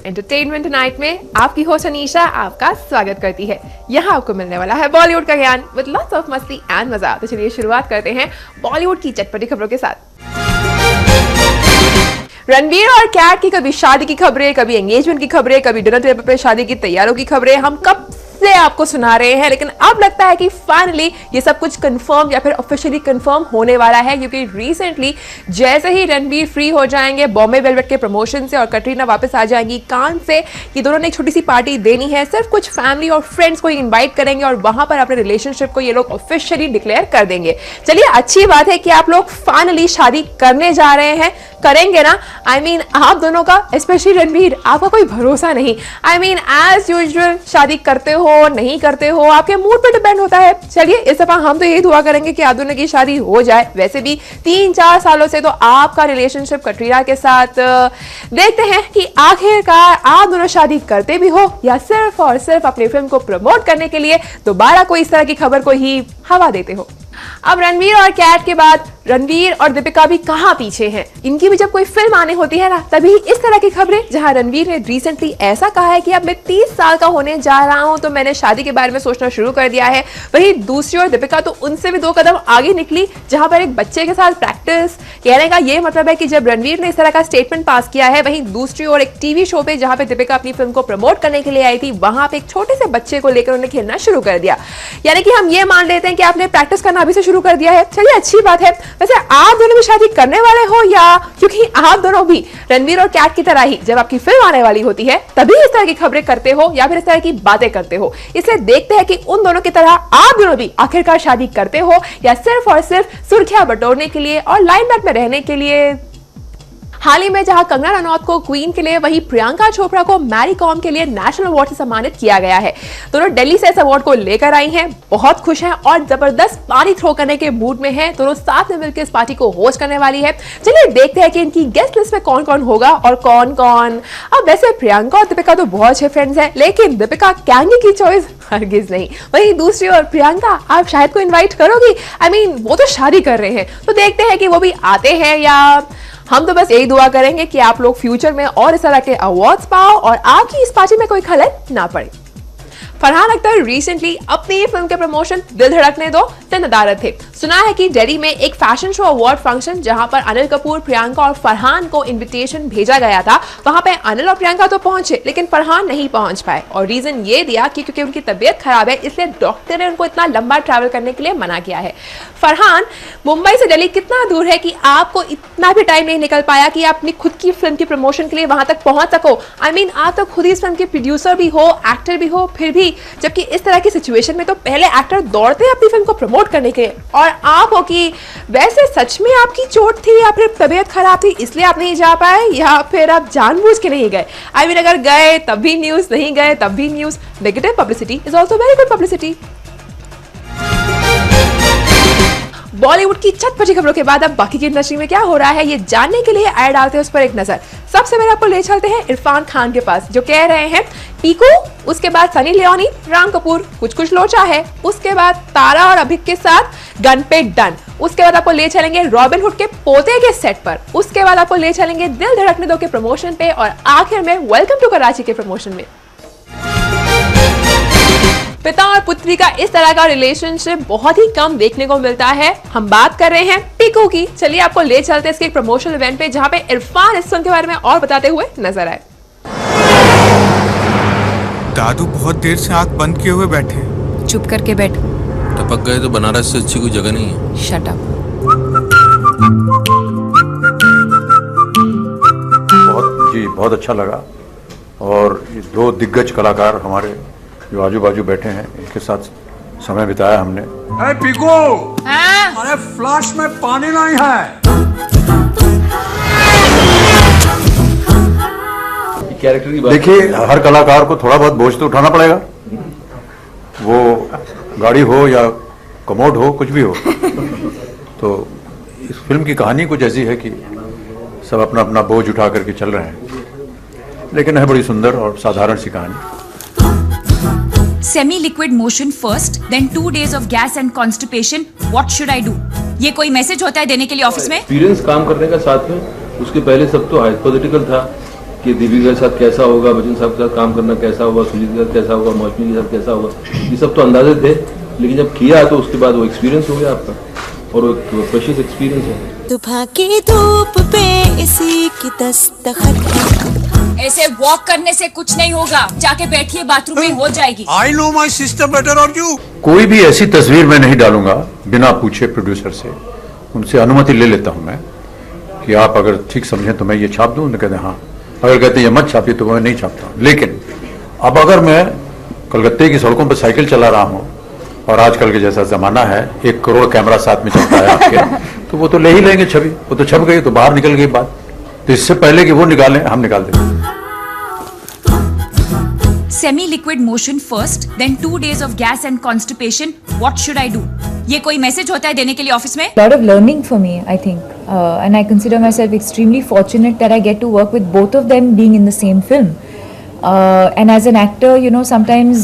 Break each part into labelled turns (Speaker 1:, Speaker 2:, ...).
Speaker 1: Entertainment night में आपकी host Anisha आपका स्वागत करती है। यहाँ आपको मिलने वाला है बॉलीवुड का ज्ञान विद लॉट्स ऑफ मस्ती एंड मजा। तो चलिए शुरुआत करते हैं बॉलीवुड की चटपटी खबरों के साथ। रणवीर और कैट की कभी शादी की खबरें, कभी एंगेजमेंट की खबरें, कभी डिनर टेबल पे शादी की तैयारियों की खबरें हम कब से आपको सुना रहे हैं, लेकिन अब लगता है कि फाइनली ये सब कुछ कंफर्म या फिर ऑफिशियली कंफर्म होने वाला है, क्योंकि रिसेंटली जैसे ही रणवीर फ्री हो जाएंगे बॉम्बे वेलवेट के प्रमोशन से और कटरीना वापस आ जाएंगी कान से, ये दोनों ने एक छोटी सी पार्टी देनी है। सिर्फ कुछ फैमिली और फ्रेंड्स को इन्वाइट करेंगे और वहां पर अपने रिलेशनशिप को ये लोग ऑफिशियली डिक्लेयर कर देंगे। चलिए अच्छी बात है कि आप लोग फाइनली शादी करने जा रहे हैं, करेंगे ना? I mean, आप दोनों का, स्पेशली रणवीर, आपका कोई भरोसा नहीं। I mean, as usual, शादी करते हो नहीं करते हो आपके मूड पे डिपेंड होता है। चलिए इस दफा हम तो यही दुआ करेंगे कि आप दोनों की शादी हो जाए। वैसे भी 3-4 सालों से तो आपका रिलेशनशिप कटरीना के साथ, देखते हैं कि आखिरकार आप दोनों शादी करते भी हो या सिर्फ और सिर्फ अपनी फिल्म को प्रमोट करने के लिए दोबारा कोई इस तरह की खबर को ही हवा देते हो। अब रणवीर और कैट के बाद रणवीर और दीपिका भी कहां पीछे हैं। इनकी भी जब कोई फिल्म आने होती है ना, तभी इस तरह की खबरें, जहां रणवीर ने रिसेंटली ऐसा कहा है कि अब मैं 30 साल का होने जा रहा हूं तो मैंने शादी के बारे में सोचना शुरू कर दिया है। वहीं दूसरी ओर दीपिका तो उनसे भी 2 कदम आगे निकली, जहां पर एक बच्चे के साथ प्रैक्टिस। कहने का ये मतलब है कि जब रणवीर ने इस तरह का स्टेटमेंट पास किया है, वहीं दूसरी ओर एक टीवी शो पे जहां पे दीपिका अपनी फिल्म को प्रमोट करने के लिए आई थी, वहां पे एक छोटे से बच्चे को लेकर उन्हें खेलना शुरू कर दिया। यानी कि हम ये मान लेते हैं कि आपने प्रैक्टिस करना अभी से शुरू कर दिया है। चलिए अच्छी बात है। वैसे आप दोनों भी शादी करने वाले हो या, क्योंकि आप दोनों भी रणवीर और कैट की तरह ही जब आपकी फिल्म आने वाली होती है तभी इस तरह की खबरें करते हो या फिर इस तरह की बातें करते हो। इसलिए देखते हैं कि उन दोनों की तरह आप दोनों भी आखिरकार शादी करते हो या सिर्फ और सिर्फ सुर्खियां बटोरने के लिए और लाइमलाइट में रहने के लिए। हाल ही में जहां कंगना रनौत को क्वीन के लिए, वहीं प्रियंका चोपड़ा को मैरी कॉम के लिए नेशनल अवार्ड से सम्मानित किया गया है। दोनों दिल्ली से इस अवार्ड को लेकर आई हैं, बहुत खुश हैं और जबरदस्त पानी थ्रो करने के मूड में हैं। दोनों साथ में मिलकर इस पार्टी को होस्ट करने वाली है। चलिए देखते हैं कि इनकी गेस्ट लिस्ट में कौन कौन होगा और कौन कौन। अब वैसे प्रियंका और दीपिका तो बहुत अच्छे फ्रेंड्स हैं, लेकिन दीपिका कैंगी की चॉइस हरगिज नहीं। वहीं दूसरी ओर प्रियंका, आप शायद को इन्वाइट करोगी? I mean, वो तो शादी कर रहे हैं, तो देखते हैं कि वो भी आते हैं या हम तो बस यही दुआ करेंगे कि आप लोग फ्यूचर में और इस तरह के अवार्ड्स पाओ और आपकी इस पार्टी में कोई खलल ना पड़े। फरहान अख्तर रिसेंटली अपनी फिल्म के प्रमोशन दिल धड़कने दो से नदारत थे। सुना है कि दिल्ली में एक फैशन शो अवार्ड फंक्शन, जहां पर अनिल कपूर, प्रियंका और फरहान को इनविटेशन भेजा गया था, वहां पे अनिल और प्रियंका तो पहुंचे लेकिन फरहान नहीं पहुंच पाए और रीजन ये दिया कि क्योंकि उनकी तबीयत खराब है, इसलिए डॉक्टर ने उनको इतना लंबा ट्रैवल करने के लिए मना किया है। फरहान, मुंबई से दिल्ली कितना दूर है कि आपको इतना भी टाइम नहीं निकल पाया कि आप अपनी खुद की फिल्म की प्रमोशन के लिए वहां तक पहुंच सको। I mean, आप तो खुद ही इस फिल्म के प्रोड्यूसर भी हो, एक्टर भी हो, फिर भी जबकि इस तरह की सिचुएशन में तो पहले एक्टर दौड़ते हैं अपनी फिल्म को प्रमोट करने के लिए, और आप हो कि वैसे सच में आपकी चोट थी या फिर तबीयत खराब थी इसलिए आप नहीं जा पाए, या फिर आप जानबूझ के नहीं गए। आई मीन, अगर गए तब भी न्यूज, नहीं गए तब भी news. Negative publicity is also very good publicity. Bollywood की चटपटी खबरों के बाद अब बाकी की इंडस्ट्री में क्या हो रहा है ये जानने के लिए आए डालते हैं उस पर एक नजर। सबसे पहले आपको ले चलते हैं इरफान खान के पास, जो कह रहे हैं पीकू, उसके बाद सनी लियोनी, राम कपूर, कुछ कुछ लोचा है, उसके बाद तारा और अभिक के साथ गन पे डन, उसके बाद आपको ले चलेंगे रॉबिन हुड के पोते के सेट पर, उसके बाद आपको ले चलेंगे दिल धड़कने दो के प्रमोशन पे और आखिर में वेलकम टू कराची के प्रमोशन में। पिता और पुत्री का इस तरह का रिलेशनशिप बहुत ही कम देखने को मिलता है। हम बात कर रहे हैं पीकू की। चलिए आपको ले चलते हैं इसके एक प्रमोशनल इवेंट पे, जहां पे इरफान इस फिल्म के बारे में और बताते हुए नजर आए।
Speaker 2: दादू बहुत देर से आंख बंद किए हुए बैठे।
Speaker 3: चुप करके बैठ।
Speaker 4: टपक गए तो बनारस से अच्छी कोई जगह नहीं है।
Speaker 3: Shut up.
Speaker 5: बहुत अच्छा लगा, और 2 दिग्गज कलाकार हमारे जो आजू बाजू बैठे हैं, इनके साथ समय बिताया हमने।
Speaker 6: पीकू, अरे फ्लाश में पानी नहीं है।
Speaker 5: देखिए, हर कलाकार को थोड़ा बहुत बोझ तो उठाना पड़ेगा, वो गाड़ी हो या कमोड हो, कुछ भी हो। तो इस फिल्म की कहानी कुछ ऐसी है कि सब अपना अपना बोझ उठा करके चल रहे हैं, लेकिन है बड़ी सुंदर और साधारण सी कहानी।
Speaker 3: Semi liquid motion first, then 2 days of gas and constipation. What should I do? ये कोई मैसेज होता है देने के लिए ऑफिस में?
Speaker 4: एक्सपीरियंस काम करने का साथ में, उसके पहले सब तो हाइपोथेटिकल था कि दीपिका के साथ कैसा होगा, बच्चन साहब के साथ काम करना कैसा होगा, सुजीत के साथ कैसा होगा, मौसमी के साथ कैसा होगा, ये सब तो अंदाजे थे, लेकिन जब किया तो उसके बाद वो एक्सपीरियंस हो गया आपका, और वो एक प्रेशियस एक्सपीरियंस है।
Speaker 7: सुबह की धूप पे इसी की दस्तखत।
Speaker 3: ऐसे वॉक करने से कुछ नहीं होगा, जाके बैठिए बाथरूम में, हो जाएगी।
Speaker 6: I know my sister better or you.
Speaker 5: कोई भी ऐसी तस्वीर मैं नहीं डालूंगा बिना पूछे प्रोड्यूसर से, उनसे अनुमति ले लेता हूं मैं कि आप अगर ठीक समझें तो मैं ये छाप दूं, कहते हैं हाँ, अगर कहते हैं ये मत छापिए तो मैं नहीं छापता। लेकिन अब अगर मैं कलकत्ते की सड़कों पर साइकिल चला रहा हूं और आजकल के जैसा जमाना है, 1 करोड़ कैमरा साथ में चलता है आपके, तो वो तो ले ही लेंगे छवि, वो तो छप गई तो बाहर निकल गई बात। तो इससे पहले कि वो निकालें, हम निकाल देंगे।
Speaker 3: Semi liquid motion first, then 2 days of gas and constipation. What should I do? ये कोई मैसेज होता है देने के लिए ऑफिस में?
Speaker 8: Lot of learning for me, I think, and I consider myself extremely fortunate that I get to work with both of them being in the same film. And as an actor, you know, sometimes,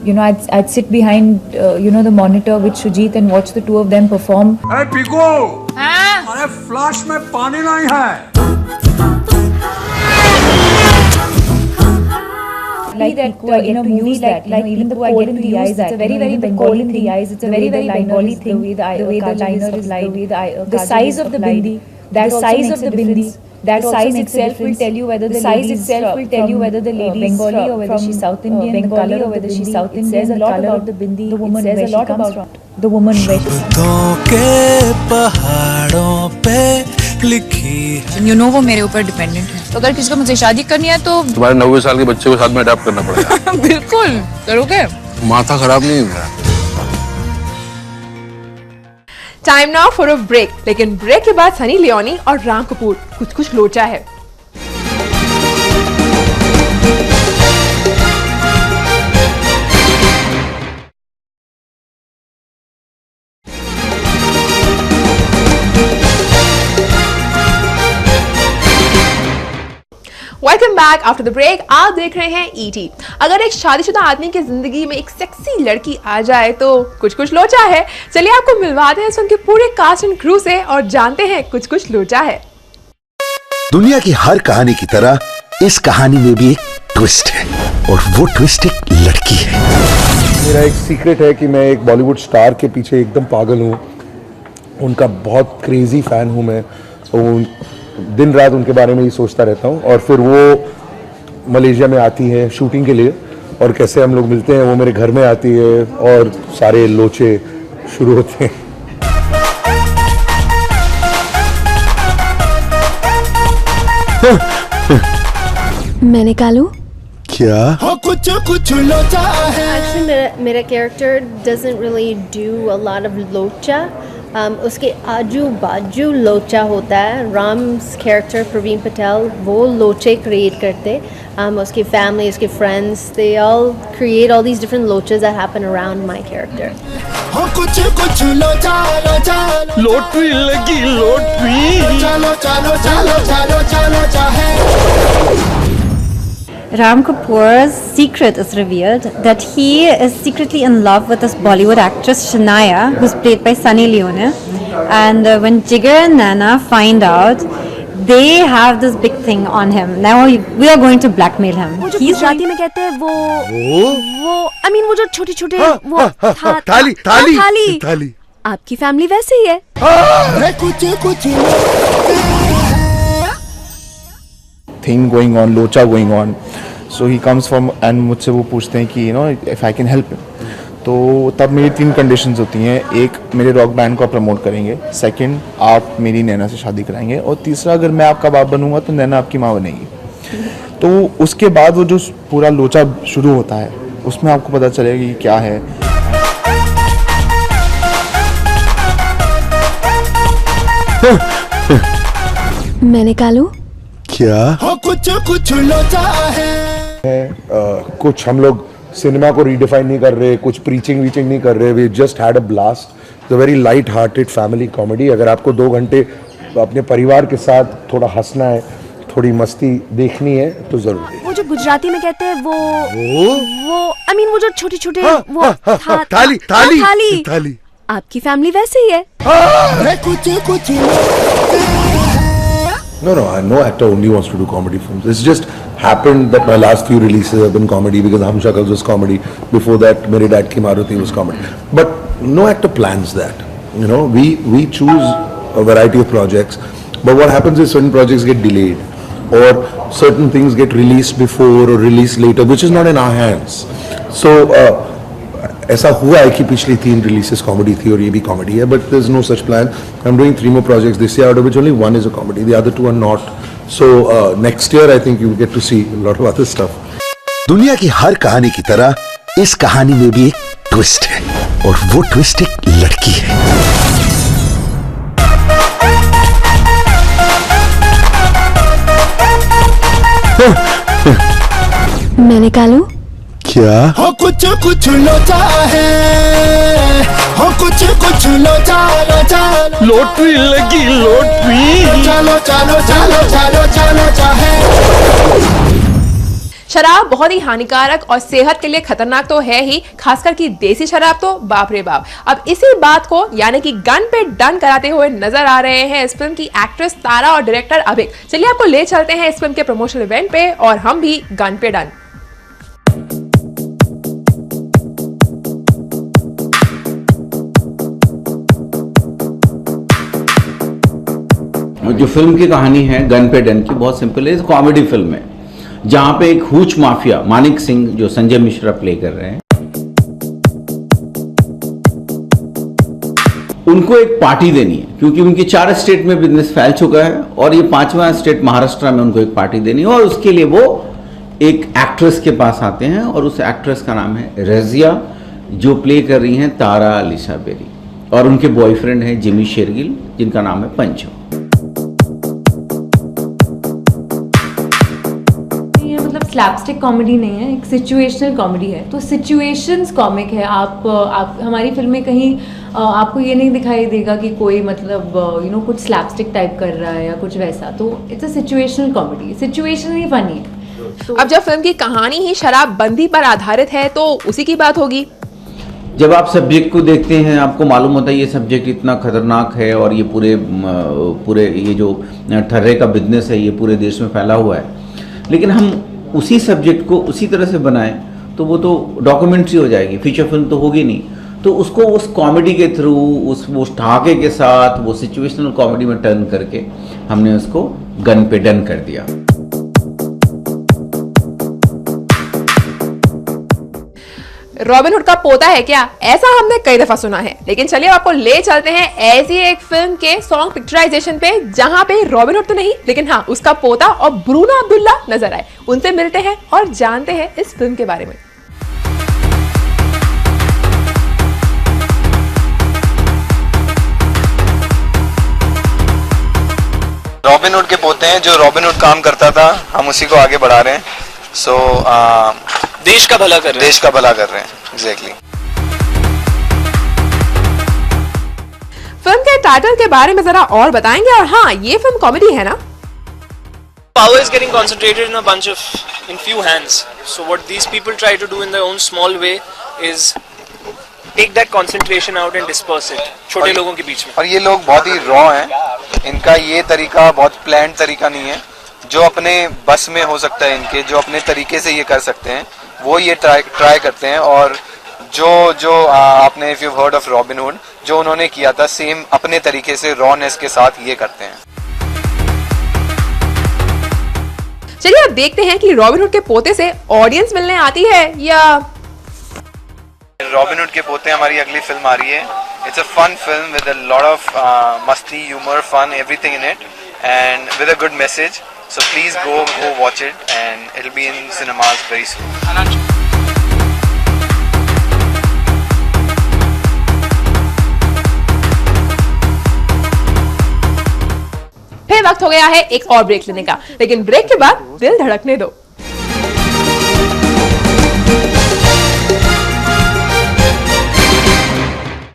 Speaker 8: you know, I'd sit behind, you know, the monitor with Shujit and watch the two of them perform.
Speaker 6: Hey Pico,
Speaker 3: हाँ?
Speaker 6: अरे flash में पानी नहीं है।
Speaker 8: Like that, in a movie like even the coal in the eyes, it's a very Bengali in the eyes, it's a very Bengali thing, the way the liner is like, the size of the bindi, the size of the bindi, that size itself will tell you whether the size itself will tell you whether the lady is Bengali or whether she's South Indian, Bengali or whether she's South Indian. Says a lot about the bindi, the woman where she comes from, the woman where she comes from.
Speaker 9: के पहाड़ों पे लिखी है।
Speaker 3: You know वो मेरे ऊपर dependent है, तो अगर किसी को मुझसे शादी करनी है तो
Speaker 4: तुम्हारे 90 साल के बच्चे को साथ में अडॉप्ट करना पड़ेगा।
Speaker 3: बिल्कुल करोगे।
Speaker 4: माथा खराब नहीं हुआ।
Speaker 1: Time now for a break, लेकिन ब्रेक के बाद सनी लियोनी और राम कपूर कुछ लोचा है। Welcome back after the break. आप देख रहे हैं ईटी। अगर एक शादीशुदा आदमी की जिंदगी में एक सेक्सी लड़की आ जाए तो कुछ लोचा है। चलिए आपको मिलवाते हैं उनके पूरे कास्ट एंड क्रू से और जानते हैं कुछ लोचा है।
Speaker 10: दुनिया की हर कहानी की तरह इस कहानी में भी एक ट्विस्ट है, और वो ट्विस्ट एक लड़की है।
Speaker 11: मेरा एक सीक्रेट है कि मैं एक बॉलीवुड स्टार के पीछे एकदम पागल हूँ, उनका बहुत क्रेजी फैन हूँ मैं, तो दिन रात उनके बारे में ही सोचता रहता हूँ। और फिर वो मलेशिया में आती है शूटिंग के लिए, और कैसे हम लोग मिलते हैं, वो मेरे घर में आती है और सारे लोचे शुरू होते हैं।
Speaker 7: मैं निकालूं?
Speaker 10: क्या?
Speaker 7: कुछ लोचा है।
Speaker 12: Actually, मेरा character doesn't really do a lot of लोचा. उसके आजू बाजू लोचा होता है। राम्स कैरेक्टर प्रवीण पटेल वो लोचे क्रिएट करते, उसकी फैमिली, उसके friends, they all create all these different lochas that happen around my character.
Speaker 9: कुछ लोचा लॉटरी लगी लॉटरी। चलो है।
Speaker 13: Ram Kapoor's secret is revealed that he is secretly in love with this Bollywood actress Shania, who's played by Sunny Leone. And when Jigar and Naina find out, they have this big thing on him. Now we are going to blackmail him.
Speaker 7: वो जो गुजराती में कहते हैं वो I mean वो जो छोटे-छोटे वो थाली आपकी फैमिली वैसे ही है। कुछ
Speaker 11: थिंग गोइंग ऑन, लोचा going on, so he comes from and मुझसे वो पूछते हैं कि you know if I can help him. तो तब मेरी 3 कंडीशंस होती हैं। एक, मेरे रॉक बैंड को आप प्रमोट करेंगे। सेकंड, आप मेरी नैना से शादी कराएंगे। और तीसरा, अगर मैं आपका बाप बनूंगा तो नैना आपकी माँ बनेगी। तो उसके बाद वो जो पूरा लोचा शुरू होता है उसमें आपको पता चलेगा कि क्या है।
Speaker 7: मैं निकालूं?
Speaker 10: क्या?
Speaker 9: कुछ लोचा है।
Speaker 11: कुछ हम लोग सिनेमा को रीडिफाइन नहीं कर रहे, कुछ प्रीचिंग वीचिंग नहीं कर रहे। We just had a blast, the very light hearted family comedy. अगर आपको 2 घंटे अपने परिवार के साथ थोड़ा हंसना है, थोड़ी मस्ती देखनी है तो जरूर।
Speaker 7: वो जो गुजराती में कहते हैं वो I mean वो जो छोटे-छोटे वो थाली आपकी फैमिली वैसे ही है।
Speaker 9: कुछ
Speaker 14: No actor only wants to do comedy films. It's just happened that my last few releases have been comedy because Hum Shakals was comedy. Before that, Mere Dad Ki Maruti was comedy. But no actor plans that. You know, we choose a variety of projects. But what happens is certain projects get delayed, or certain things get released before or released later, which is not in our hands. So ऐसा हुआ है कि पिछली 3 releases comedy थी और ये भी comedy है, but there's no such plan. I'm doing 3 more projects this year, out of which only 1 is a comedy. The other 2 are not. So next year I think you'll get to see a lot of other stuff.
Speaker 10: दुनिया की हर कहानी की तरह इस कहानी में भी एक ट्विस्ट है, और वो ट्विस्ट एक लड़की है।
Speaker 7: मैं निकालूं?
Speaker 10: क्या?
Speaker 9: हो कुछ कुछ लोचा है, हो कुछ कुछ लोचा लोचा,
Speaker 6: लॉटरी लगी लॉटरी,
Speaker 9: चलो चलो चलो चलो चलो चाहे।
Speaker 1: शराब बहुत ही हानिकारक और सेहत के लिए खतरनाक तो है ही, खासकर कि देसी शराब तो बाप रे बाप। अब इसी बात को यानी कि गन पे डन कराते हुए नजर आ रहे हैं इस फिल्म की एक्ट्रेस तारा और डायरेक्टर अभिक। चलिए आपको ले चलते हैं इस फिल्म के प्रमोशनल इवेंट पे और हम भी गन पे डन।
Speaker 15: जो फिल्म की कहानी है गन पे डन की, बहुत सिंपल है। कॉमेडी फिल्म है जहां पे एक हूच माफिया मानिक सिंह जो संजय मिश्रा प्ले कर रहे हैं, उनको एक पार्टी देनी है क्योंकि उनके 4 स्टेट में बिजनेस फैल चुका है और ये 5वां स्टेट महाराष्ट्र में उनको एक पार्टी देनी है। और उसके लिए वो एक एक्ट्रेस के पास आते हैं और उस एक्ट्रेस का नाम है रजिया, जो प्ले कर रही हैं तारा अलीशा बेरी, और उनके बॉयफ्रेंड है जिमी शेरगिल जिनका नाम है पंचो।
Speaker 8: स्लैपस्टिक कॉमेडी नहीं है, एक सिचुएशनल कॉमेडी है। तो सिचुएशंस कॉमिक है। आप हमारी फिल्म में कहीं आपको ये नहीं दिखाई देगा कि कोई मतलब कुछ स्लैपस्टिक टाइप कर रहा है या कुछ वैसा। तो it's a situational comedy, situationally funny है।
Speaker 1: तो अब जब फिल्म की कहानी ही शराबबंदी पर आधारित है तो उसी की बात होगी।
Speaker 15: जब आप सब्जेक्ट को देखते हैं आपको मालूम होता है ये सब्जेक्ट इतना खतरनाक है और ये पूरे ये जो ठर्रे का बिजनेस है ये पूरे देश में फैला हुआ है, लेकिन हम उसी सब्जेक्ट को उसी तरह से बनाएं तो वो तो डॉक्यूमेंट्री हो जाएगी, फीचर फिल्म तो होगी नहीं। तो उसको उस कॉमेडी के थ्रू वो ठहाके के साथ वो सिचुएशनल कॉमेडी में टर्न करके हमने उसको गन पे डन कर दिया।
Speaker 1: रॉबिन हुड का पोता है क्या? ऐसा हमने कई दफा सुना है, लेकिन चलिए आपको ले चलते हैं ऐसी एक फिल्म के सॉन्ग पिक्चराइजेशन पे जहां पे रॉबिन हुड तो नहीं लेकिन हाँ उसका पोता और ब्रूनो अब्दुल्ला नजर आए। उनसे मिलते हैं और जानते हैं इस फिल्म के बारे में।
Speaker 16: रॉबिन हुड के पोते हैं, जो रॉबिन हुड काम करता था हम उसी को आगे बढ़ा रहे हैं। सो देश का भला कर रहे हैं, देश का भला कर रहे हैं। एग्जैक्टली।
Speaker 1: फिल्म के टाइटल के बारे में जरा और बताएंगे? और हाँ, ये फिल्म कॉमेडी है ना?
Speaker 17: Power is getting concentrated in few hands. So what these people try to do in their own small way is take that concentration out and disperse it छोटे लोगों के बीच में।
Speaker 16: और ये लोग बहुत ही रॉ हैं, इनका ये तरीका बहुत प्लान्ड तरीका नहीं है। जो अपने बस में हो सकता है इनके, जो अपने तरीके से ये कर सकते हैं वो ये ट्राई करते हैं। और जो आपने if you heard of robin hood, जो उन्होंने किया था सेम अपने तरीके से रॉनेस के साथ ये करते हैं।
Speaker 1: चलिए अब देखते हैं कि रॉबिन हुड के पोते से ऑडियंस मिलने आती है या।
Speaker 16: रॉबिन हुड के पोते हमारी अगली फिल्म आ रही है। It's a fun film with a lot of मस्ती, humour, fun, everything in it and with a good message. So please go watch it and it'll be in cinemas very soon.
Speaker 1: फिर वक्त हो गया है एक और ब्रेक लेने का, लेकिन ब्रेक के बाद दिल धड़कने दो।